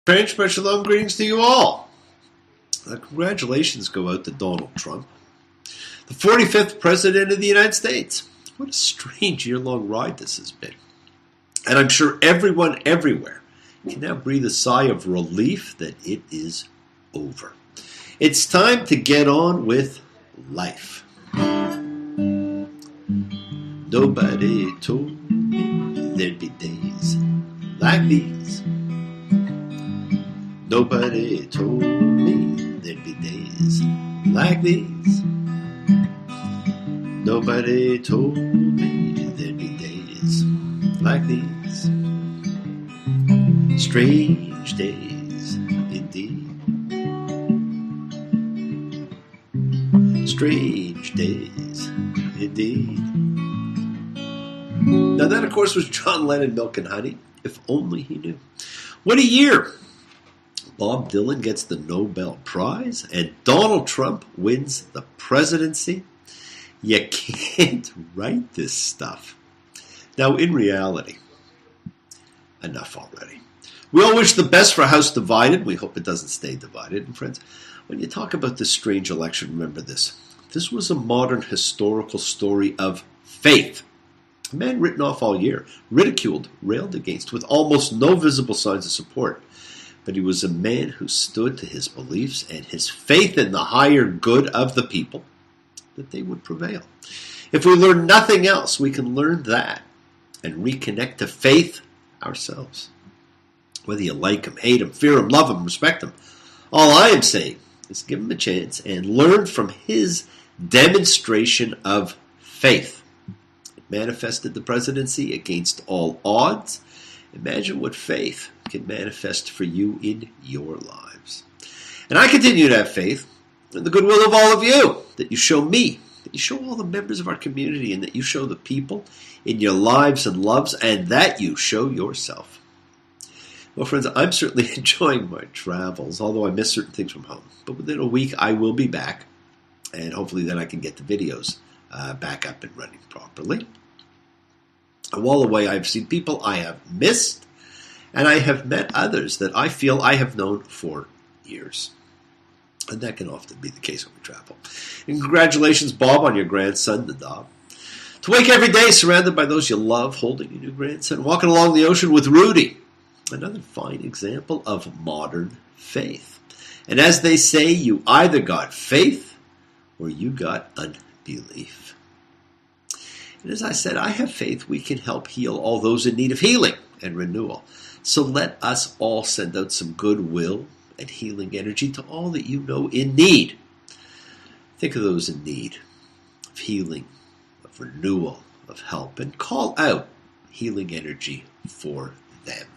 French, but shalom greetings to you all. Congratulations go out to Donald Trump, the 45th President of the United States. What a strange year-long ride this has been. And I'm sure everyone everywhere can now breathe a sigh of relief that it is over. It's time to get on with life. Nobody told me there'd be days like these. Nobody told me there'd be days like these. Nobody told me there'd be days like these. Strange days indeed. Strange days indeed. Now that, of course, was John Lennon, Milk and Honey. If only he knew. What a year! Bob Dylan gets the Nobel Prize, and Donald Trump wins the presidency. You can't write this stuff. Now, in reality, enough already. We all wish the best for a house divided. We hope it doesn't stay divided. And friends, when you talk about this strange election, remember this. This was a modern historical story of faith. A man written off all year, ridiculed, railed against, with almost no visible signs of support. But he was a man who stood to his beliefs and his faith in the higher good of the people, that they would prevail. If we learn nothing else, we can learn that and reconnect to faith ourselves. Whether you like him, hate him, fear him, love him, respect him, all I am saying is give him a chance and learn from his demonstration of faith. It manifested the presidency against all odds. Imagine what faith can manifest for you in your lives. And I continue to have faith in the goodwill of all of you, that you show me, that you show all the members of our community, and that you show the people in your lives and loves, and that you show yourself. Well, friends, I'm certainly enjoying my travels, although I miss certain things from home. But within a week, I will be back, and hopefully then I can get the videos back up and running properly. And while away, I've seen people I have missed, and I have met others that I feel I have known for years. And that can often be the case when we travel. And congratulations, Bob, on your grandson, Nadav. To wake every day surrounded by those you love, holding your new grandson, walking along the ocean with Rudy. Another fine example of modern faith. And as they say, you either got faith or you got unbelief. And as I said, I have faith we can help heal all those in need of healing and renewal. So let us all send out some goodwill and healing energy to all that you know in need. Think of those in need of healing, of renewal, of help, and call out healing energy for them.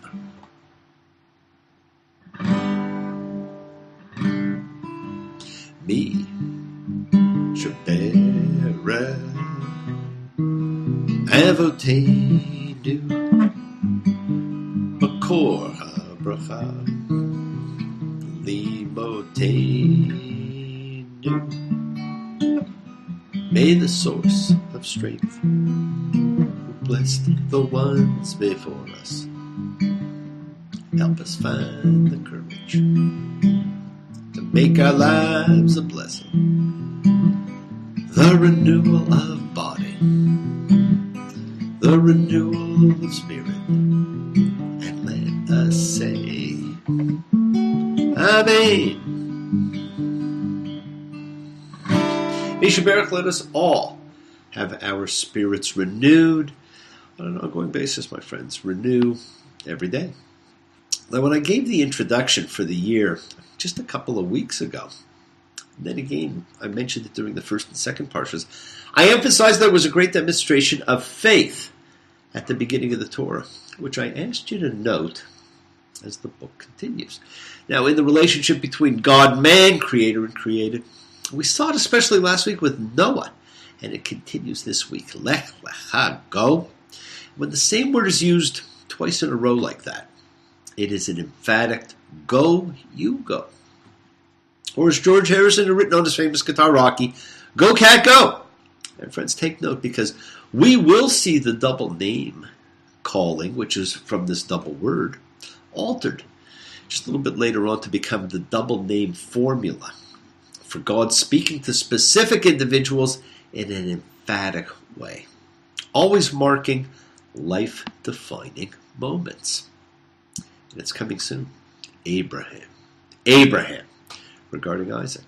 Me, Shabera, Avotenu, Makor HaBracha, Limotenu. May the source of strength, who blessed the ones before us, help us find the courage to make our lives a blessing. The renewal of body, the renewal of spirit, and let us say, Amen. Misha Baruch, let us all have our spirits renewed on an ongoing basis, my friends. Renew every day. Now, when I gave the introduction for the year just a couple of weeks ago, and then again, I mentioned it during the first and second parshas, I emphasized there was a great demonstration of faith at the beginning of the Torah, which I asked you to note as the book continues. Now, in the relationship between God, man, creator, and created, we saw it especially last week with Noah, and it continues this week. Lech lecha, go. When the same word is used twice in a row like that, it is an emphatic go, you go. Or as George Harrison had written on his famous guitar Rocky, go cat go. And friends, take note, because we will see the double name calling, which is from this double word, altered. just a little bit later on to become the double name formula for God speaking to specific individuals in an emphatic way, always marking life-defining moments. And it's coming soon. Abraham, regarding Isaac.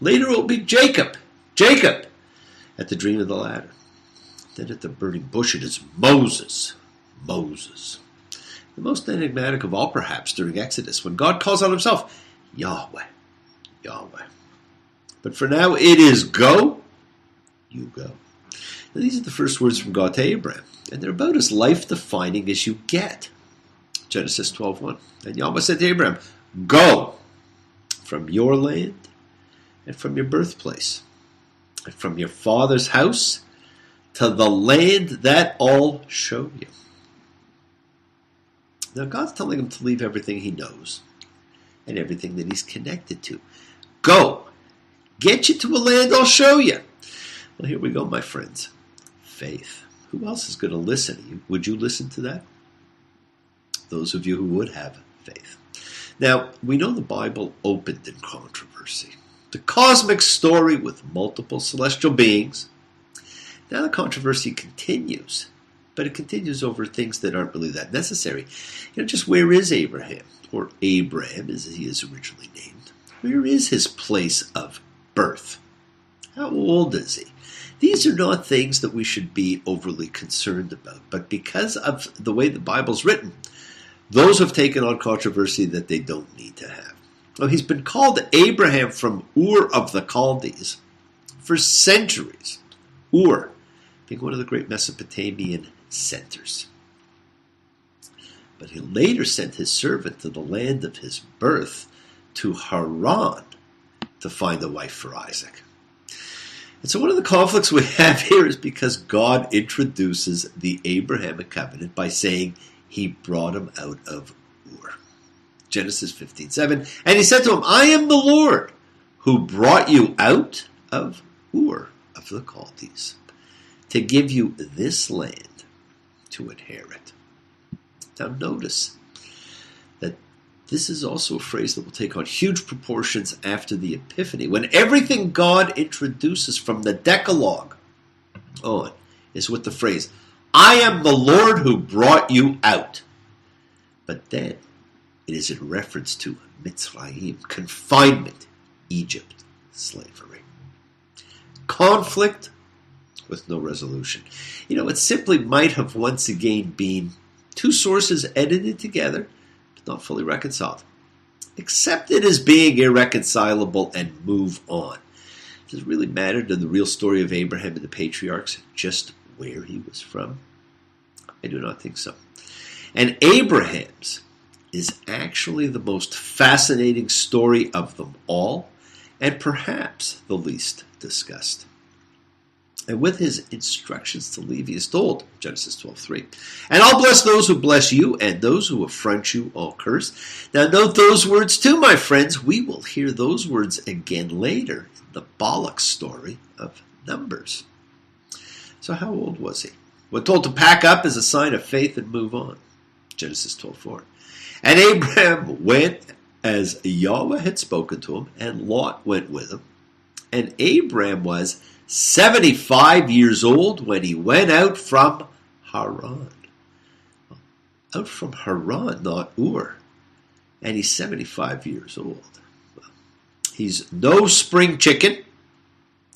Later it will be Jacob, at the dream of the ladder. Then at the burning bush it is Moses. The most enigmatic of all perhaps during Exodus, when God calls out himself, Yahweh. But for now it is go, you go. Now, these are the first words from God to Abraham, and they're about as life-defining as you get. Genesis 12:1. And Yahweh said to Abraham, go from your land and from your birthplace and from your father's house to the land that I'll show you. Now God's telling him to leave everything he knows and everything that he's connected to. Go. Get you to a land I'll show you. Well, here we go, my friends. Faith. Who else is going to listen? Would you listen to that? Those of you who would have faith. Now, we know the Bible opened in controversy. The cosmic story with multiple celestial beings. Now the controversy continues, but it continues over things that aren't really that necessary. Just where is Abraham? Or Abram, as he is originally named. Where is his place of birth? How old is he? These are not things that we should be overly concerned about, but because of the way the Bible's written, those have taken on controversy that they don't need to have. Well, he's been called Abraham from Ur of the Chaldees for centuries. Ur being one of the great Mesopotamian centers. But he later sent his servant to the land of his birth, to Haran, to find a wife for Isaac. And so one of the conflicts we have here is because God introduces the Abrahamic covenant by saying he brought him out of Ur. Genesis 15:7. And he said to him, I am the Lord who brought you out of Ur of the Chaldees to give you this land to inherit. Now notice that this is also a phrase that will take on huge proportions after the Epiphany, when everything God introduces from the Decalogue on is with the phrase, I am the Lord who brought you out. But then it is in reference to Mitzrayim, confinement, Egypt, slavery. Conflict with no resolution. It simply might have once again been two sources edited together, but not fully reconciled. Accept it as being irreconcilable and move on. Does it really matter to the real story of Abraham and the patriarchs just where he was from? I do not think so. And Abraham's is actually the most fascinating story of them all, and perhaps the least discussed. And with his instructions to leave, he is told, Genesis 12:3, and I'll bless those who bless you, and those who affront you I'll curse. Now note those words too, my friends. We will hear those words again later in the Balak story of Numbers. So how old was he? When told to pack up as a sign of faith and move on. Genesis 12:4. And Abraham went as Yahweh had spoken to him, and Lot went with him. And Abraham was 75 years old when he went out from Haran. Out from Haran, not Ur. And he's 75 years old. Well, he's no spring chicken.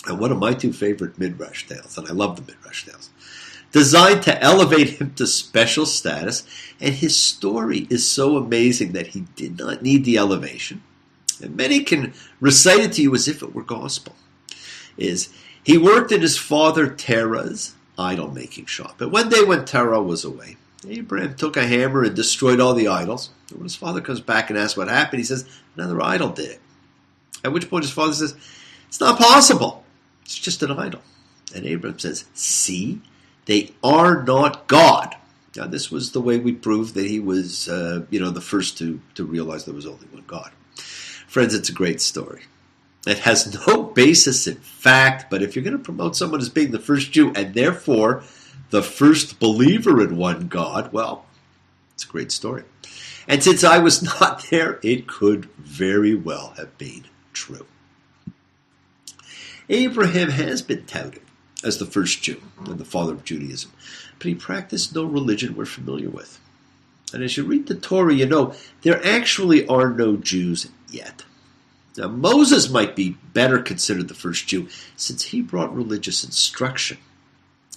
And one of my two favorite Midrash tales, and I love the Midrash tales, designed to elevate him to special status. And his story is so amazing that he did not need the elevation. And many can recite it to you as if it were gospel. He worked in his father Terah's idol-making shop. And one day when Terah was away, Abraham took a hammer and destroyed all the idols. And when his father comes back and asks what happened, he says, another idol did it. At which point his father says, it's not possible. It's just an idol. And Abraham says, see, they are not God. Now this was the way we proved that he was the first to realize there was only one God. Friends, it's a great story. It has no basis in fact, but if you're going to promote someone as being the first Jew and therefore the first believer in one God, well, it's a great story. And since I was not there, it could very well have been true. Abraham has been touted as the first Jew and the father of Judaism, but he practiced no religion we're familiar with. And as you read the Torah, you know there actually are no Jews yet. Now, Moses might be better considered the first Jew since he brought religious instruction.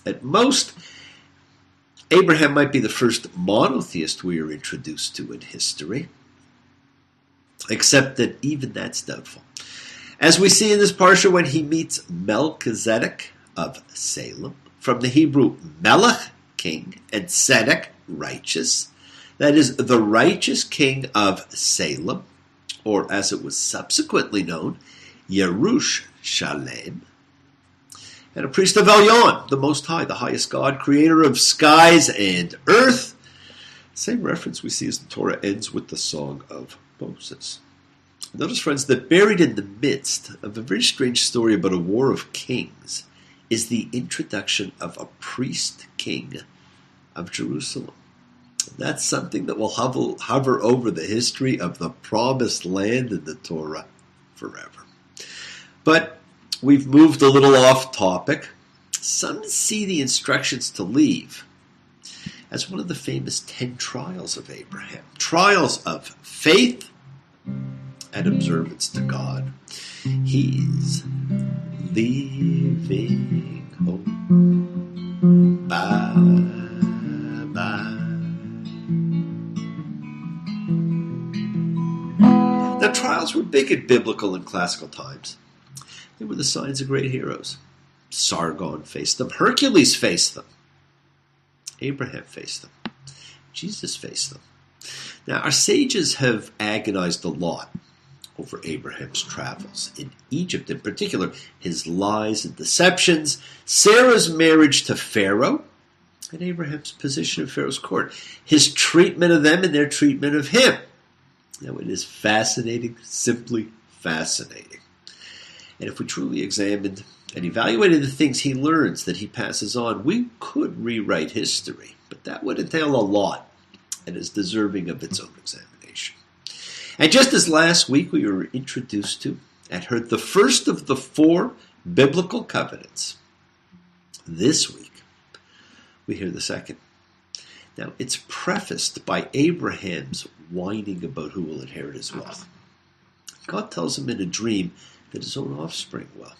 At most, Abraham might be the first monotheist we are introduced to in history, except that even that's doubtful. As we see in this parsha when he meets Melchizedek of Salem, from the Hebrew Melech, king, and Tzedek, righteous, that is, the righteous king of Salem, or as it was subsequently known, Yerushalem, and a priest of Elyon, the Most High, the highest God, creator of skies and earth. Same reference we see as the Torah ends with the Song of Moses. Notice, friends, that buried in the midst of a very strange story about a war of kings is the introduction of a priest king of Jerusalem. That's something that will hover over the history of the promised land in the Torah forever. But we've moved a little off topic. Some see the instructions to leave as one of the famous 10 trials of Abraham. Trials of faith and observance to God. He's leaving home. Bye, bye. Now, trials were big in biblical and classical times. They were the signs of great heroes. Sargon faced them. Hercules faced them. Abraham faced them. Jesus faced them. Now, our sages have agonized a lot over Abraham's travels in Egypt, in particular, his lies and deceptions, Sarah's marriage to Pharaoh, and Abraham's position in Pharaoh's court, his treatment of them and their treatment of him. Now, it is fascinating, simply fascinating. And if we truly examined and evaluated the things he learns that he passes on, we could rewrite history, but that would entail a lot and is deserving of its own examination. And just as last week we were introduced to and heard the first of the 4 biblical covenants, this week we hear the second. Now, it's prefaced by Abraham's whining about who will inherit his wealth. God tells him in a dream that his own offspring will.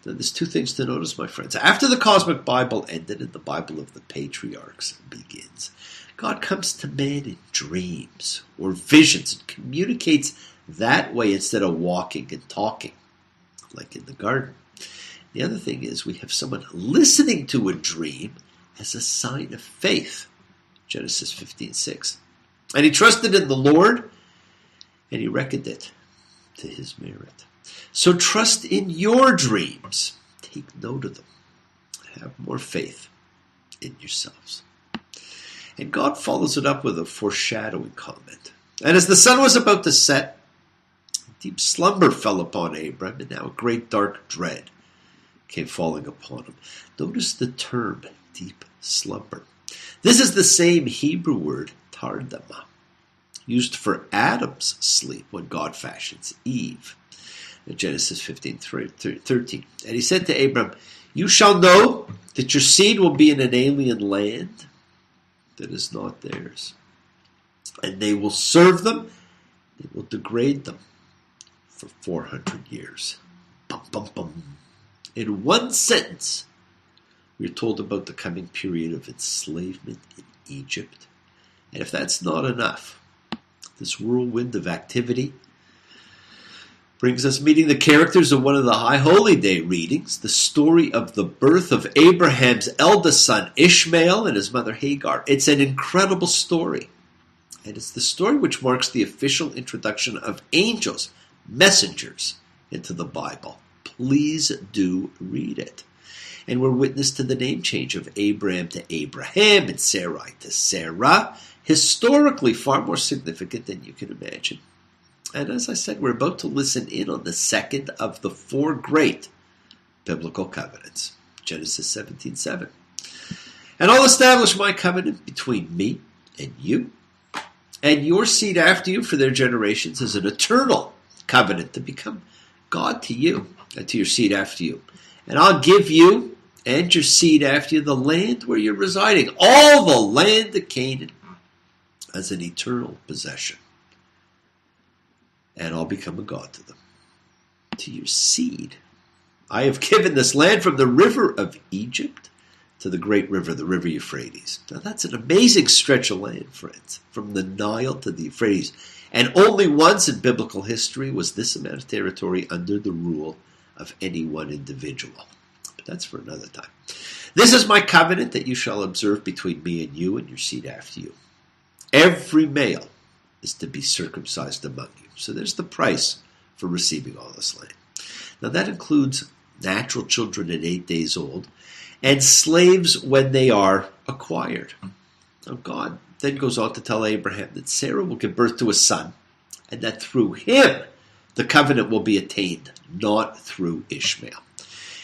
Now, there's 2 things to notice, my friends. After the cosmic Bible ended and the Bible of the patriarchs begins, God comes to man in dreams or visions and communicates that way instead of walking and talking, like in the garden. The other thing is we have someone listening to a dream as a sign of faith. Genesis 15:6. And he trusted in the Lord, and he reckoned it to his merit. So trust in your dreams. Take note of them. Have more faith in yourselves. And God follows it up with a foreshadowing comment. And as the sun was about to set, deep slumber fell upon Abram, and now a great dark dread came falling upon him. Notice the term, deep slumber. This is the same Hebrew word, tardama, used for Adam's sleep when God fashions Eve. In Genesis 15:13. And he said to Abram, you shall know that your seed will be in an alien land that is not theirs. And they will serve them, they will degrade them for 400 years. Bum, bum, bum. In one sentence, we're told about the coming period of enslavement in Egypt. And if that's not enough, this whirlwind of activity brings us meeting the characters of one of the High Holy Day readings, the story of the birth of Abraham's eldest son Ishmael and his mother Hagar. It's an incredible story. And it's the story which marks the official introduction of angels, messengers, into the Bible. Please do read it. And we're witness to the name change of Abraham to Abraham and Sarai to Sarah, historically far more significant than you can imagine. And as I said, we're about to listen in on the second of the 4 great biblical covenants, Genesis 17:7. And I'll establish my covenant between me and you, and your seed after you for their generations as an eternal covenant to become God to you and to your seed after you. And I'll give you and your seed after you the land where you're residing, all the land of Canaan, as an eternal possession. And I'll become a God to them. To your seed, I have given this land from the river of Egypt to the great river, the river Euphrates. Now that's an amazing stretch of land, friends, from the Nile to the Euphrates. And only once in biblical history was this amount of territory under the rule of any one individual. But that's for another time. This is my covenant that you shall observe between me and you and your seed after you. Every male is to be circumcised among you. So there's the price for receiving all this land. Now that includes natural children at 8 days old and slaves when they are acquired. Now God then goes on to tell Abraham that Sarah will give birth to a son and that through him the covenant will be attained, not through Ishmael.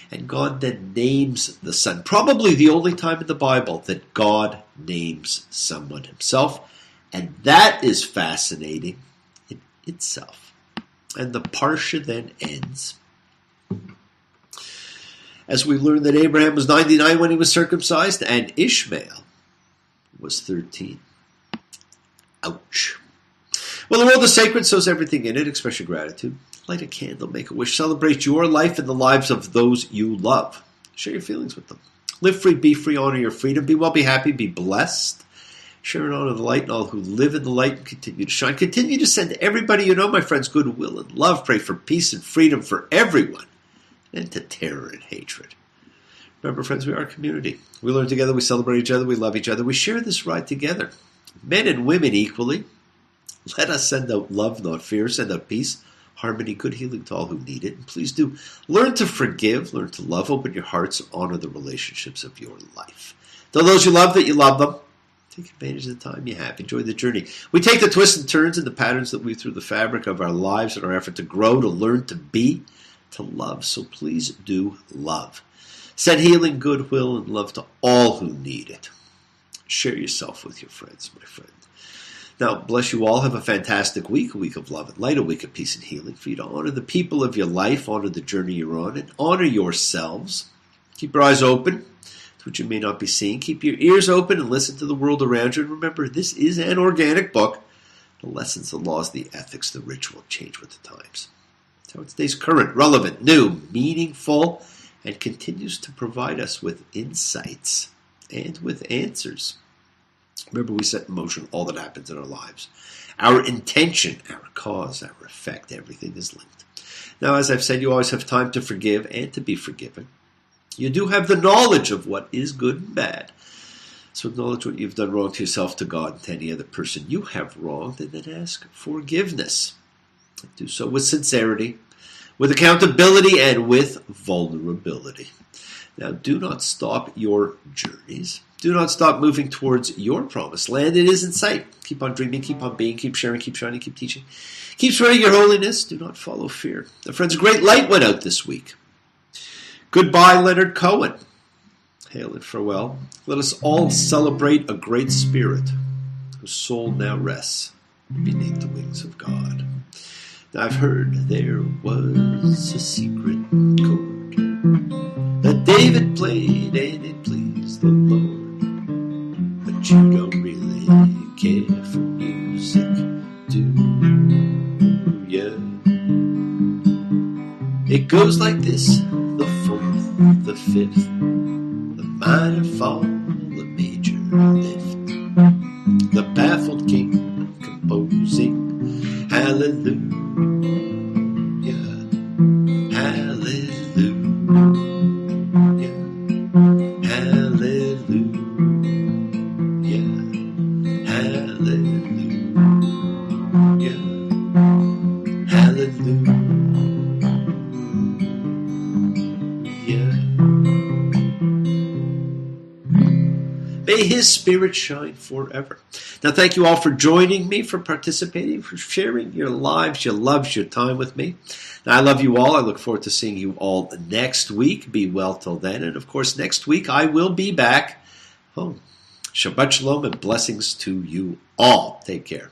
And God then names the son, probably the only time in the Bible that God names someone himself. And that is fascinating in itself. And the Parsha then ends as we learn that Abraham was 99 when he was circumcised and Ishmael was 13. Ouch. Well, the world is sacred, so is everything in it. Express your gratitude. Light a candle, make a wish. Celebrate your life and the lives of those you love. Share your feelings with them. Live free, be free, honor your freedom. Be well, be happy, be blessed. Share and honor the light and all who live in the light and continue to shine. Continue to send everybody you know, my friends, goodwill and love. Pray for peace and freedom for everyone and to terror and hatred. Remember, friends, we are a community. We learn together, we celebrate each other, we love each other. We share this ride together. Men and women equally. Let us send out love, not fear. Send out peace, harmony, good healing to all who need it. And please do learn to forgive, learn to love, open your hearts, honor the relationships of your life. Tell those you love that you love them. Take advantage of the time you have. Enjoy the journey. We take the twists and turns and the patterns that weave through the fabric of our lives in our effort to grow, to learn, to be, to love. So please do love. Send healing, goodwill, and love to all who need it. Share yourself with your friends, my friend. Now, bless you all. Have a fantastic week, a week of love and light, a week of peace and healing for you to honor the people of your life, honor the journey you're on, and honor yourselves. Keep your eyes open to what you may not be seeing. Keep your ears open and listen to the world around you. And remember, this is an organic book. The lessons, the laws, the ethics, the ritual change with the times. That's how it stays current, relevant, new, meaningful, and continues to provide us with insights and with answers. Remember, we set in motion all that happens in our lives. Our intention, our cause, our effect, everything is linked. Now, as I've said, you always have time to forgive and to be forgiven. You do have the knowledge of what is good and bad. So acknowledge what you've done wrong to yourself, to God, and to any other person you have wronged, and then ask forgiveness. Do so with sincerity, with accountability, and with vulnerability. Now, do not stop your journeys. Do not stop moving towards your promised land. It is in sight. Keep on dreaming, keep on being, keep sharing, keep shining, keep teaching. Keep spreading your holiness. Do not follow fear. Now, friends, a great light went out this week. Goodbye, Leonard Cohen. Hail and farewell. Let us all celebrate a great spirit whose soul now rests beneath the wings of God. Now, I've heard there was a secret chord that David played and it pleased the Lord. But you don't really care for music, do ya? It goes like this: the fourth, the fifth, the minor fall, the major lift, the baffled king composing hallelujah, hallelujah, hallelujah, hallelujah. May his spirit shine forever. Now, thank you all for joining me, for participating, for sharing your lives, your loves, your time with me. Now, I love you all. I look forward to seeing you all next week. Be well till then. And, of course, next week I will be back home. Shabbat shalom and blessings to you all. Take care.